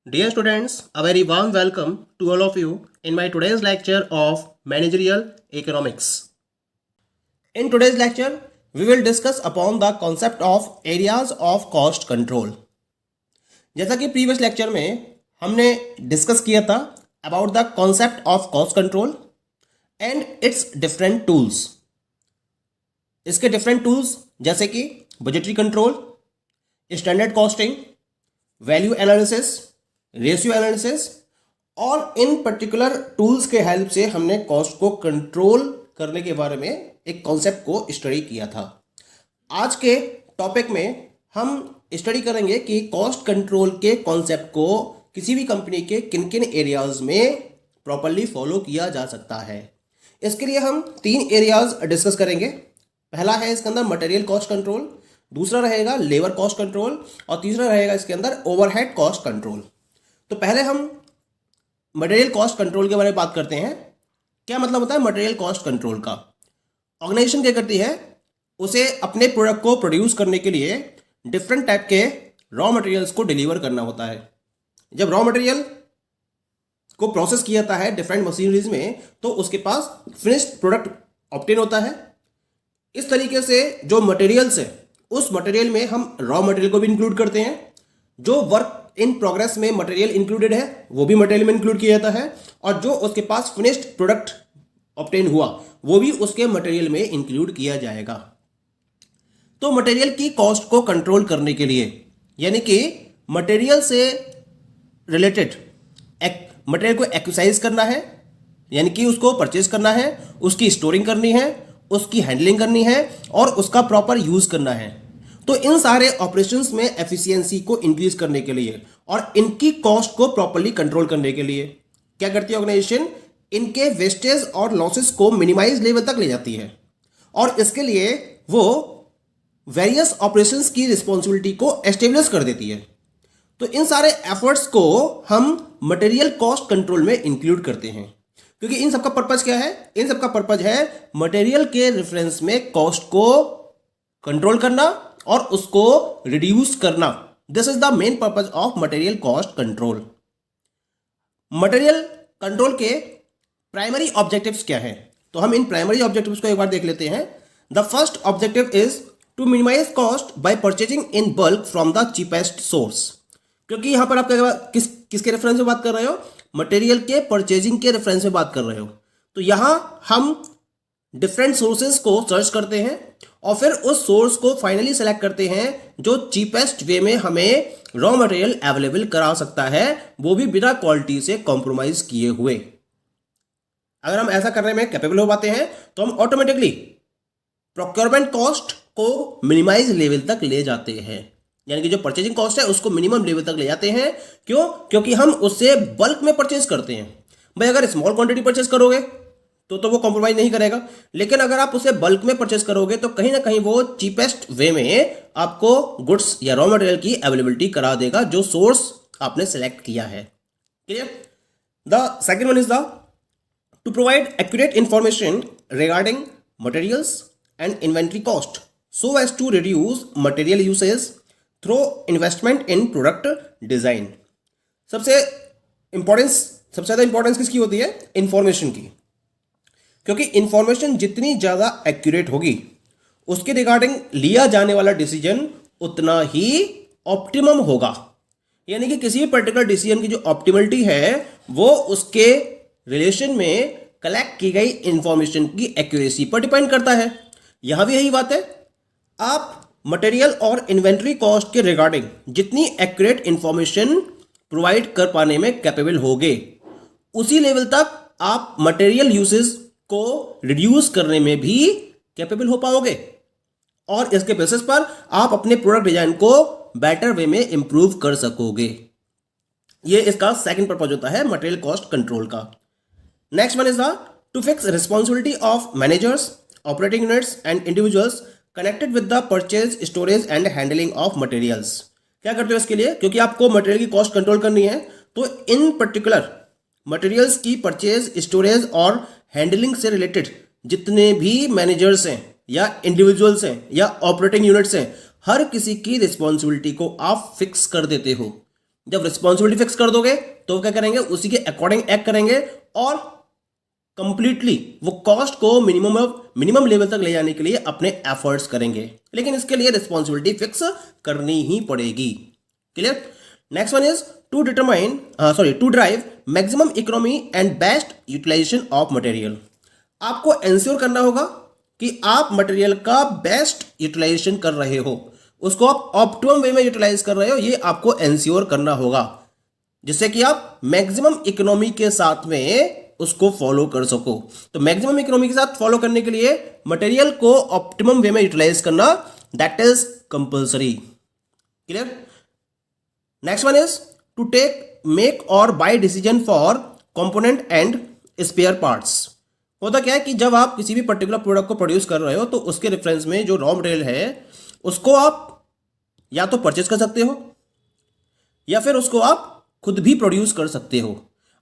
Dear students, a very warm welcome to all of you in my today's lecture of Managerial Economics. In today's lecture, we will discuss upon the concept of areas of cost control. जैसा कि previous lecture में हमने discuss किया था about the concept of cost control and it's different tools. इसके different tools जैसे कि budgetary control, standard costing, value analysis, ratio analysis और इन पर्टिकुलर टूल्स के हेल्प से हमने कॉस्ट को कंट्रोल करने के बारे में एक कॉन्सेप्ट को स्टडी किया था. आज के टॉपिक में हम स्टडी करेंगे कि कॉस्ट कंट्रोल के कॉन्सेप्ट को किसी भी कंपनी के किन किन एरियाज में प्रॉपरली फॉलो किया जा सकता है. इसके लिए हम 3 एरियाज डिस्कस करेंगे. पहला है इसके अंदर मटेरियल कॉस्ट कंट्रोल, दूसरा रहेगा लेबर कॉस्ट कंट्रोल और तीसरा रहेगा इसके अंदर ओवरहेड कॉस्ट कंट्रोल. तो पहले हम मटेरियल कॉस्ट कंट्रोल के बारे में बात करते हैं. क्या मतलब होता है मटेरियल कॉस्ट कंट्रोल का? ऑर्गेनाइजेशन क्या करती है, उसे अपने प्रोडक्ट को प्रोड्यूस करने के लिए डिफरेंट टाइप के रॉ मटेरियल्स को डिलीवर करना होता है. जब रॉ मटेरियल को प्रोसेस किया जाता है डिफरेंट मशीनरीज में तो उसके पास फिनिश्ड प्रोडक्ट ऑब्टेन होता है. इस तरीके से जो मटेरियल्स है उस मटेरियल में हम रॉ मटेरियल को भी इंक्लूड करते हैं. जो वर्क इन प्रोग्रेस में मटेरियल इंक्लूडेड है वो भी मटेरियल में इंक्लूड किया जाता है और जो उसके पास फिनिश्ड प्रोडक्ट ऑब्टेन हुआ वो भी उसके मटेरियल में इंक्लूड किया जाएगा. तो मटेरियल की कॉस्ट को कंट्रोल करने के लिए यानी कि मटेरियल से रिलेटेड मटेरियल को एक्विसाइज करना है यानी कि उसको परचेज करना है, उसकी स्टोरिंग करनी है, उसकी हैंडलिंग करनी है और उसका प्रॉपर यूज करना है. तो इन सारे ऑपरेशंस में एफिशिएंसी को इंक्रीज करने के लिए और इनकी कॉस्ट को प्रॉपर्ली कंट्रोल करने के लिए क्या करती है ऑर्गेनाइजेशन, इनके वेस्टेज और लॉसेस को मिनिमाइज लेवल तक ले जाती है और इसके लिए वो वेरियस ऑपरेशंस की रिस्पॉन्सिबिलिटी को एस्टेब्लिश कर देती है. तो इन सारे एफर्ट्स को हम मटेरियल कॉस्ट कंट्रोल में इंक्लूड करते हैं क्योंकि इन सबका पर्पज क्या है, इन सबका पर्पज है मटेरियल के रेफरेंस में कॉस्ट को कंट्रोल करना और उसको रिड्यूस करना. This is the main purpose of material cost control. Material control के प्राइमरी ऑब्जेक्टिव्स क्या हैं, तो हम इन प्राइमरी ऑब्जेक्टिव्स को एक बार देख लेते हैं. The first objective is to minimize cost by purchasing in bulk from the cheapest source. क्योंकि यहां पर आप किसके रेफरेंस में बात कर रहे हो, मटेरियल के परचेजिंग के रेफरेंस में बात कर रहे हो. तो यहां हम डिफरेंट सोर्सेज को सर्च करते हैं और फिर उस सोर्स को फाइनली सेलेक्ट करते हैं जो चीपेस्ट वे में हमें रॉ मटेरियल अवेलेबल करा सकता है, वो भी बिना क्वालिटी से कॉम्प्रोमाइज किए हुए. अगर हम ऐसा करने में कैपेबल हो पाते हैं तो हम ऑटोमेटिकली प्रोक्योरमेंट कॉस्ट को मिनिमाइज लेवल तक ले जाते हैं यानी कि जो परचेजिंग कॉस्ट है उसको मिनिमम लेवल तक ले जाते हैं. क्यों? क्योंकि हम उससे बल्क में परचेज करते हैं. भाई अगर स्मॉल क्वांटिटी परचेज करोगे तो वो कॉम्प्रोमाइज नहीं करेगा, लेकिन अगर आप उसे बल्क में परचेज करोगे तो कहीं ना कहीं वो चीपेस्ट वे में आपको गुड्स या रॉ मटेरियल की अवेलेबिलिटी करा देगा जो सोर्स आपने सेलेक्ट किया है. Clear? The second one is the to provide accurate information regarding materials and inventory cost so as to reduce material usage through investment in product design. सबसे ज्यादा importance किसकी होती है? इंफॉर्मेशन की. क्योंकि इंफॉर्मेशन जितनी ज्यादा एक्यूरेट होगी उसके रिगार्डिंग लिया जाने वाला डिसीजन उतना ही ऑप्टिमम होगा. यानी कि किसी भी पर्टिकुलर डिसीजन की जो ऑप्टिमलिटी है वो उसके रिलेशन में कलेक्ट की गई इंफॉर्मेशन की एक्यूरेसी पर डिपेंड करता है. यहां भी यही बात है. आप मटेरियल और इन्वेंट्री कॉस्ट के रिगार्डिंग जितनी एक्यूरेट इंफॉर्मेशन प्रोवाइड कर पाने में कैपेबल होगे उसी लेवल तक आप मटेरियल यूसेज को रिड्यूस करने में भी कैपेबल हो पाओगे और इसके बेसिस पर आप अपने प्रोडक्ट डिजाइन को बेटर वे में इंप्रूव कर सकोगे. ये इसका सेकंड पर्पज होता है मटेरियल कॉस्ट कंट्रोल का. Next one is the to fix responsibility of managers, operating units and individuals connected with the purchase, storage and handling of materials. क्या करते हो इसके लिए? क्योंकि आपको मटेरियल की कॉस्ट कंट्रोल करनी है तो इन पर्टिकुलर मटेरियल्स की परचेज, स्टोरेज और हैंडलिंग से रिलेटेड जितने भी मैनेजर्स हैं या इंडिविजुअल्स हैं या ऑपरेटिंग यूनिट्स हैं हर किसी की रिस्पॉन्सिबिलिटी को आप फिक्स कर देते हो. जब रिस्पॉन्सिबिलिटी फिक्स कर दोगे तो क्या करेंगे, उसी के अकॉर्डिंग एक्ट करेंगे और कंप्लीटली वो कॉस्ट को मिनिमम लेवल तक ले जाने के लिए अपने एफर्ट्स करेंगे। लेकिन इसके लिए रिस्पॉन्सिबिलिटी फिक्स करनी ही पड़ेगी। Clear. Next one is to drive maximum economy and best utilization of material. आपको एंश्योर करना होगा कि आप मटेरियल का बेस्ट यूटिलाइजेशन कर रहे हो, उसको आप ऑप्टिमम वे में यूटिलाइज कर रहे हो, ये आपको एंश्योर करना होगा, जिससे कि आप मैक्सिमम इकोनॉमी के साथ में उसको फॉलो कर सको। तो मैक्सिमम इकोनॉमी के साथ फॉलो करने के लिए मटेरियल को ऑप्टिमम वे में यूटिलाइज करना that is compulsory. Clear. Next one is to make or buy decision for component and spare parts. होता क्या है कि जब आप किसी भी पर्टिकुलर प्रोडक्ट को प्रोड्यूस कर रहे हो तो उसके रेफरेंस में जो रॉ मटेरियल है उसको आप या तो परचेज कर सकते हो या फिर उसको आप खुद भी प्रोड्यूस कर सकते हो।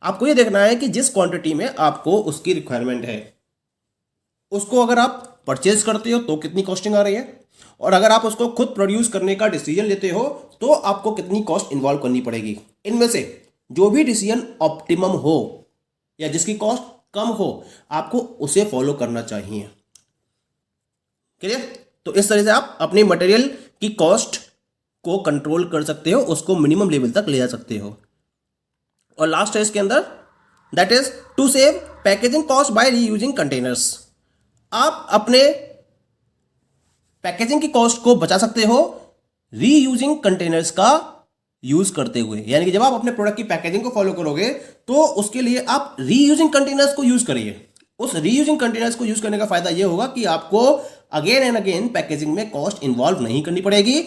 आपको ये देखना है कि जिस क्वांटिटी में आपको उसकी रिक्वायरमेंट है उसको अगर आप परचेज करते हो तो कितनी कॉस्टिंग आ रही है, और अगर आप उसको खुद प्रोड्यूस करने का डिसीजन लेते हो तो आपको कितनी कॉस्ट इन्वॉल्व करनी पड़ेगी। इनमें से जो भी डिसीजन ऑप्टिमम हो या जिसकी कॉस्ट कम हो आपको उसे फॉलो करना चाहिए। क्लियर। तो इस तरह से आप अपने मटेरियल की कॉस्ट को कंट्रोल कर सकते हो, उसको मिनिमम लेवल तक ले जा सकते हो। और लास्ट है इसके अंदर that is to save packaging cost by reusing containers. आप अपने पैकेजिंग की कॉस्ट को बचा सकते हो रीयूजिंग कंटेनर्स का यूज करते हुए। यानी कि जब आप अपने प्रोडक्ट की पैकेजिंग को फॉलो करोगे तो उसके लिए आप रीयूजिंग कंटेनर्स को यूज करिए। उस रीयूजिंग कंटेनर्स को यूज करने का फायदा यह होगा कि आपको अगेन एंड अगेन पैकेजिंग में कॉस्ट इन्वॉल्व नहीं करनी पड़ेगी।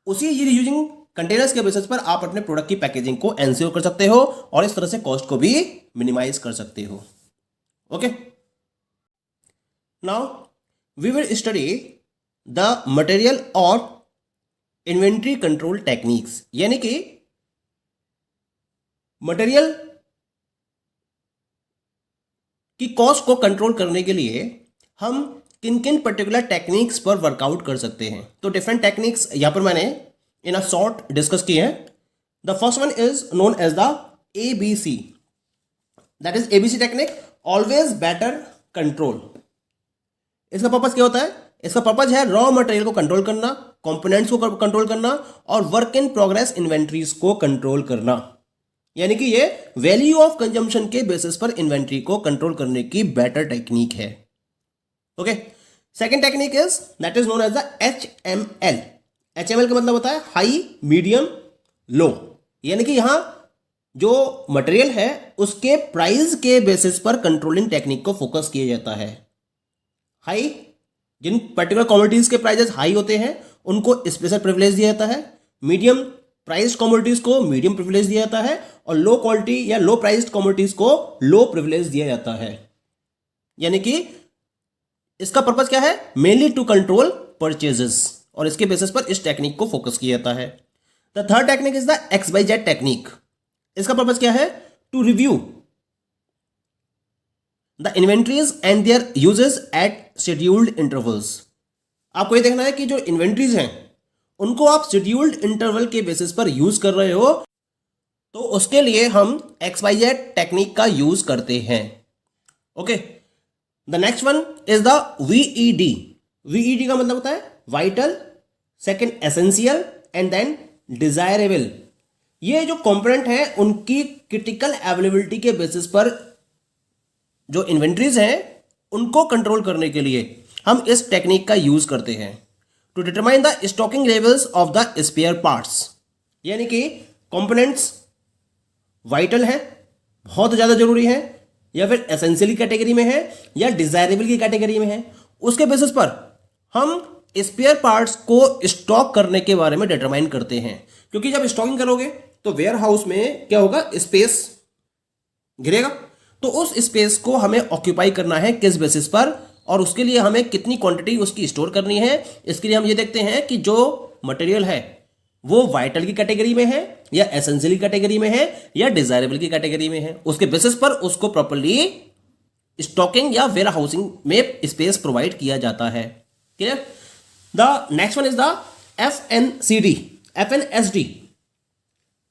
उसी रीयूजिंग कंटेनर्स के बेसिस पर आप अपने प्रोडक्ट की पैकेजिंग को एंश्योर कर सकते हो और इस तरह से कॉस्ट को भी मिनिमाइज कर सकते हो। Okay, now we will study the material और इन्वेंट्री कंट्रोल टेक्निक्स। यानी कि मटेरियल की कॉस्ट को कंट्रोल करने के लिए हम किन किन पर्टिकुलर टेक्निक्स पर वर्कआउट कर सकते हैं। तो डिफरेंट टेक्निक्स यहां पर मैंने इन अ शॉर्ट डिस्कस किए हैं। The first one is known as the ABC, that is ABC technique, always better control. इसका पर्पज क्या होता है? इसका पर्पज है रॉ मटेरियल को कंट्रोल करना, कंपोनेंट्स को कंट्रोल करना और वर्क इन प्रोग्रेस इन्वेंट्रीज को कंट्रोल करना। यानी कि ये वैल्यू ऑफ कंजम्पशन के बेसिस पर इन्वेंट्री को कंट्रोल करने की बेटर टेक्निक है। Okay, second technique is that is known as the HML। HML का मतलब होता है हाई, मीडियम, लो। यानी कि यहां जो मटेरियल है उसके प्राइस के बेसिस पर कंट्रोलिंग टेक्निक को फोकस किया जाता है। हाई, जिन पर्टिकुलर कमोडिटीज के प्राइसेस हाई होते हैं उनको स्पेशल प्रिविलेज दिया जाता है। मीडियम प्राइस्ड कमोडिटीज को मीडियम प्रिविलेज दिया जाता है और लो क्वालिटी या लो प्राइस्ड कमोडिटीज को लो प्रिविलेज दिया जाता है। यानी कि इसका पर्पस क्या है? मेनली टू कंट्रोल परचेजेस, और इसके बेसिस पर इस टेक्निक को फोकस किया जाता है। The third technique is the XYZ technique. इसका पर्पस क्या है? To review the inventories and their usages at scheduled intervals. आपको ये देखना है कि जो इन्वेंट्रीज हैं उनको आप शेड्यूल्ड इंटरवल के बेसिस पर यूज कर रहे हो, तो उसके लिए हम XYZ टेक्निक का यूज करते हैं। Okay, the next one is the VED। VED का मतलब होता है vital, second essential and then desirable. ये जो कंपोनेंट है उनकी क्रिटिकल अवेलेबिलिटी के बेसिस पर जो इन्वेंट्रीज हैं उनको कंट्रोल करने के लिए हम इस टेक्निक का यूज करते हैं to determine the stocking levels of the spare parts. यानी कि कंपोनेंट्स वाइटल है, बहुत ज्यादा जरूरी है, या फिर एसेंशियल कैटेगरी में है या डिजायरेबल की कैटेगरी में है, उसके बेसिस पर हम स्पेयर पार्ट्स को स्टॉक करने के बारे में डिटरमाइन करते हैं। क्योंकि जब स्टॉकिंग करोगे तो वेयर हाउस में क्या होगा? स्पेस गिरेगा। तो उस स्पेस को हमें ऑक्यूपाई करना है किस बेसिस पर, और उसके लिए हमें कितनी क्वांटिटी उसकी स्टोर करनी है। इसके लिए हम ये देखते हैं कि जो मटेरियल है वो वाइटल की कैटेगरी में है या एसेंशियल कैटेगरी में है या डिजायरेबल की कैटेगरी में है। उसके बेसिस पर उसको प्रॉपर्ली स्टॉकिंग या वेयर हाउसिंग में स्पेस प्रोवाइड किया जाता है। Clear? The next one is the FNCD, FNSD।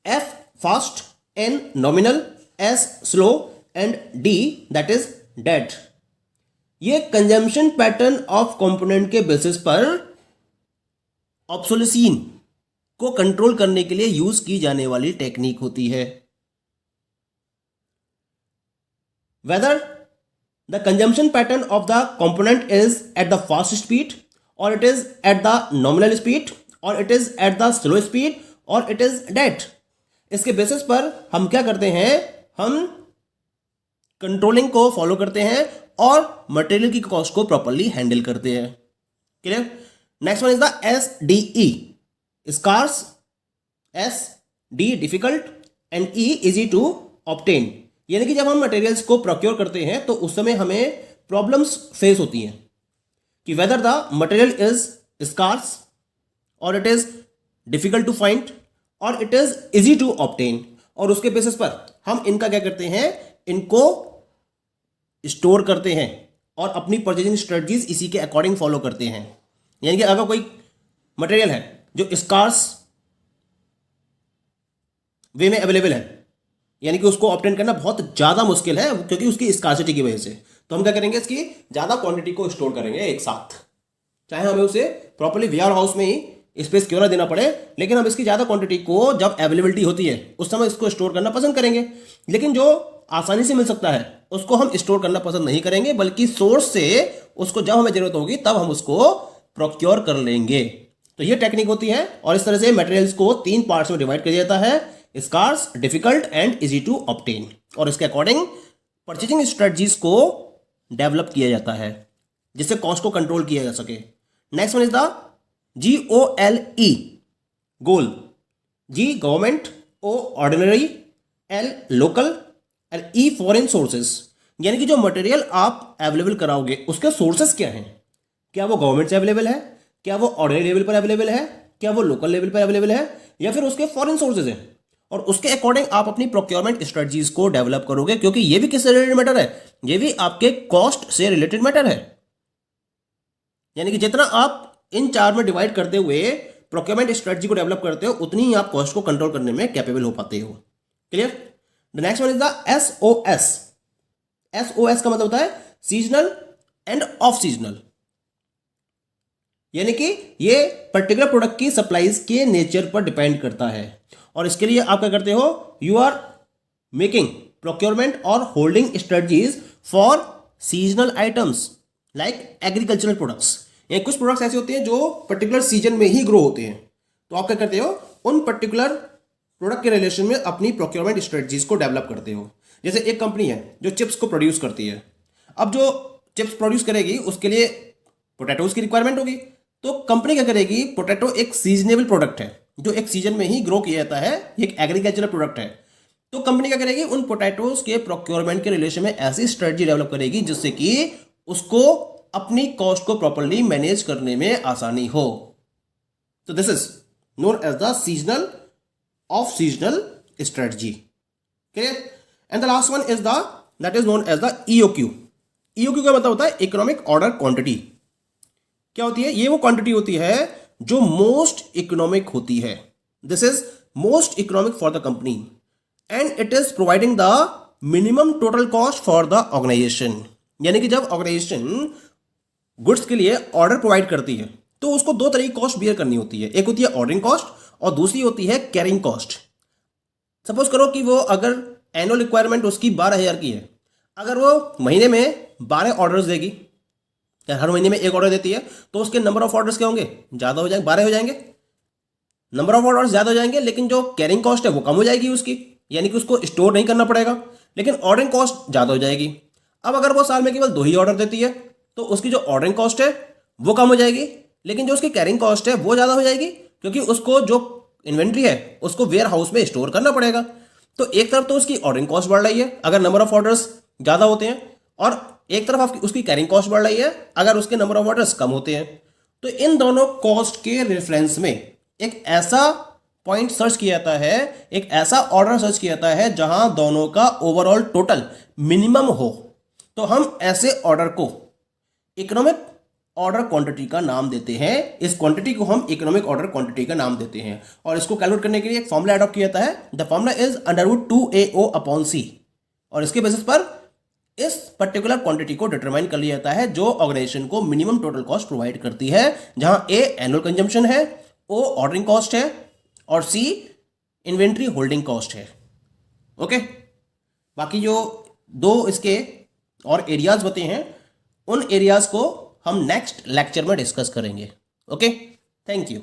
F fast, N nominal, S slow and D that is dead. ये कंजम्पशन पैटर्न ऑफ कंपोनेंट के बेसिस पर ऑब्सोलेसीन को कंट्रोल करने के लिए यूज की जाने वाली टेक्निक होती है. Whether the consumption pattern of the component is at the fast speed or it is at the nominal speed or it is at the slow speed or it is dead. इसके basis पर हम क्या करते हैं, हम controlling को follow करते हैं और मटेरियल की कॉस्ट को प्रॉपर्ली हैंडल करते हैं. Clear. Next one is the SDE, scarce, S D difficult and E easy to obtain. यानी कि जब हम मटेरियल्स को प्रोक्योर करते हैं तो उस समय हमें प्रॉब्लम्स फेस होती हैं कि whether the material is scarce or it is difficult to find or it is easy to obtain. और उसके बेसिस पर हम इनका क्या करते हैं, इनको स्टोर करते हैं और अपनी परचेजिंग स्ट्रेटजीज इसी के अकॉर्डिंग फॉलो करते हैं. यानी कि अगर कोई मटेरियल है जो स्कार्स वे में अवेलेबल है, यानी कि उसको ऑब्टेन करना बहुत ज़्यादा मुश्किल है क्योंकि उसकी स्कार्सिटी की वजह से, तो हम क्या करेंगे, इसकी ज़्यादा क्वांटिटी को स्टोर करेंगे एक साथ, चाहे हमें उसे प्रॉपर्ली वेयर हाउस में ही स्पेस क्यों ना देना पड़े, लेकिन हम इसकी ज़्यादा क्वांटिटी को जब अवेलेबिलिटी होती है उस समय इसको स्टोर करना पसंद करेंगे. लेकिन जो आसानी से मिल सकता है उसको हम स्टोर करना पसंद नहीं करेंगे, बल्कि सोर्स से उसको जब हमें जरूरत होगी तब हम उसको प्रोक्योर कर लेंगे. तो ये टेक्निक होती है और इस तरह से मटेरियल्स को 3 पार्ट्स में डिवाइड कर दिया जाता है, scarce, difficult and easy to obtain. और इसके अकॉर्डिंग परचेजिंग स्ट्रेटजीज को डेवलप किया जाता है जिससे कॉस्ट को कंट्रोल किया जा सके. Next one is the GOLE, goal. G government, O ordinary, L local और E फॉरेन सोर्सेस. यानी कि जो मटेरियल आप अवेलेबल कराओगे उसके सोर्सेस क्या हैं, क्या वो गवर्नमेंट से अवेलेबल है, क्या वो ऑर्डिनरी लेवल पर अवेलेबल है, क्या वो लोकल लेवल पर अवेलेबल है, या फिर उसके फॉरेन सोर्सेज हैं. और उसके अकॉर्डिंग आप अपनी प्रोक्योरमेंट स्ट्रेटजीज को डेवलप करोगे, क्योंकि ये भी किससे रिलेटेड मैटर है, ये भी आपके कॉस्ट से रिलेटेड मैटर है. यानी कि जितना आप इन 4 में डिवाइड करते हुए प्रोक्योरमेंट स्ट्रेटजी को डेवलप करते हो उतनी ही आप कॉस्ट को कंट्रोल करने में कैपेबल हो पाते हो. Clear. The next one is the SOS. SOS का मतलब होता है सीजनल एंड ऑफ सीजनल. यानी कि ये पर्टिकुलर प्रोडक्ट की सप्लाईज के नेचर पर डिपेंड करता है. और इसके लिए आप क्या करते हो, यू आर मेकिंग प्रोक्योरमेंट और holding strategies for seasonal items like agricultural products. ये कुछ प्रोडक्ट्स ऐसे होते हैं जो पर्टिकुलर सीजन में ही ग्रो होते हैं, तो आप क्या करते हो, उन पर्टिकुलर प्रोडक्ट के रिलेशन में अपनी प्रोक्योरमेंट स्ट्रेटजीज को डेवलप करते हो. जैसे एक कंपनी है जो चिप्स को प्रोड्यूस करती है. अब जो चिप्स प्रोड्यूस करेगी उसके लिए पोटैटोज की रिक्वायरमेंट होगी, तो कंपनी क्या करेगी, पोटैटो एक सीजनेबल प्रोडक्ट है जो एक सीजन में ही ग्रो किया जाता है, एक एग्रीकल्चरल प्रोडक्ट है, तो कंपनी क्या करेगी, उन पोटैटोज के प्रोक्योरमेंट के रिलेशन में ऐसी स्ट्रेटजी डेवलप करेगी जिससे कि उसको अपनी कॉस्ट को प्रॉपर्ली मैनेज करने में आसानी हो. तो this is known as the seasonal off seasonal strategy. Clear. And the last one is the that is known as the EOQ. EOQ का मतलब होता है इकोनॉमिक ऑर्डर क्वांटिटी. क्या होती है, ये वो क्वांटिटी होती है जो मोस्ट इकोनॉमिक होती है. This is most economic for the company and it is providing the minimum total cost for the organization. यानी कि जब ऑर्गेनाइजेशन गुड्स के लिए ऑर्डर प्रोवाइड करती है तो उसको 2 तरह की कॉस्ट बियर करनी होती है. एक होती है ऑर्डरिंग कॉस्ट और दूसरी होती है कैरिंग कॉस्ट. सपोज करो कि वो अगर एनुअल रिक्वायरमेंट उसकी 12,000 की है, अगर वो महीने में 12 ऑर्डर्स देगी, या हर महीने में एक ऑर्डर देती है, तो उसके नंबर ऑफ ऑर्डर्स क्या होंगे, ज़्यादा हो जाएंगे, 12 हो जाएंगे. नंबर ऑफ ऑर्डर्स ज़्यादा हो जाएंगे लेकिन जो कैरिंग कॉस्ट है वो कम हो जाएगी उसकी, यानी कि उसको स्टोर नहीं करना पड़ेगा, लेकिन ऑर्डरिंग कॉस्ट ज़्यादा हो जाएगी. अब अगर वो साल में केवल 2 ही ऑर्डर देती है तो उसकी जो ऑर्डरिंग कॉस्ट है वो कम हो जाएगी, लेकिन जो उसकी कैरिंग कॉस्ट है वो ज़्यादा हो जाएगी, क्योंकि उसको जो इन्वेंट्री है उसको वेयर हाउस में स्टोर करना पड़ेगा. तो एक तरफ तो उसकी ऑर्डरिंग कॉस्ट बढ़ रही है अगर नंबर ऑफ ऑर्डर्स ज़्यादा होते हैं, और एक तरफ उसकी कैरिंग कॉस्ट बढ़ रही है अगर उसके नंबर ऑफ ऑर्डर्स कम होते हैं. तो इन दोनों कॉस्ट के रेफरेंस में एक ऐसा पॉइंट सर्च किया जाता है, एक ऐसा ऑर्डर सर्च किया जाता है जहां दोनों का ओवरऑल टोटल मिनिमम हो. तो हम ऐसे ऑर्डर को इकोनॉमिक ऑर्डर क्वांटिटी का नाम देते हैं। इस क्वांटिटी को हम इकोनॉमिक ऑर्डर क्वांटिटी का नाम देते हैं। और इसको कैलकुलेट करने के लिए एक फॉर्मूला अडॉप्ट किया जाता है। The formula is √2AO/C। और इसके बेसिस पर इस पर्टिकुलर क्वांटिटी को डिटरमाइन कर लिया जाता है जो ऑर्गेनाइजेशन को मिनिमम टोटल कॉस्ट प्रोवाइड करती है, जहां A एनुअल कंजम्पशन है, O ऑर्डरिंग कॉस्ट है और C इन्वेंट्री होल्डिंग कॉस्ट है। ओके, बाकी जो दो इसके और एरियाज होते हैं उन एरियाज को हम नेक्स्ट लेक्चर में डिस्कस करेंगे। Okay, thank you.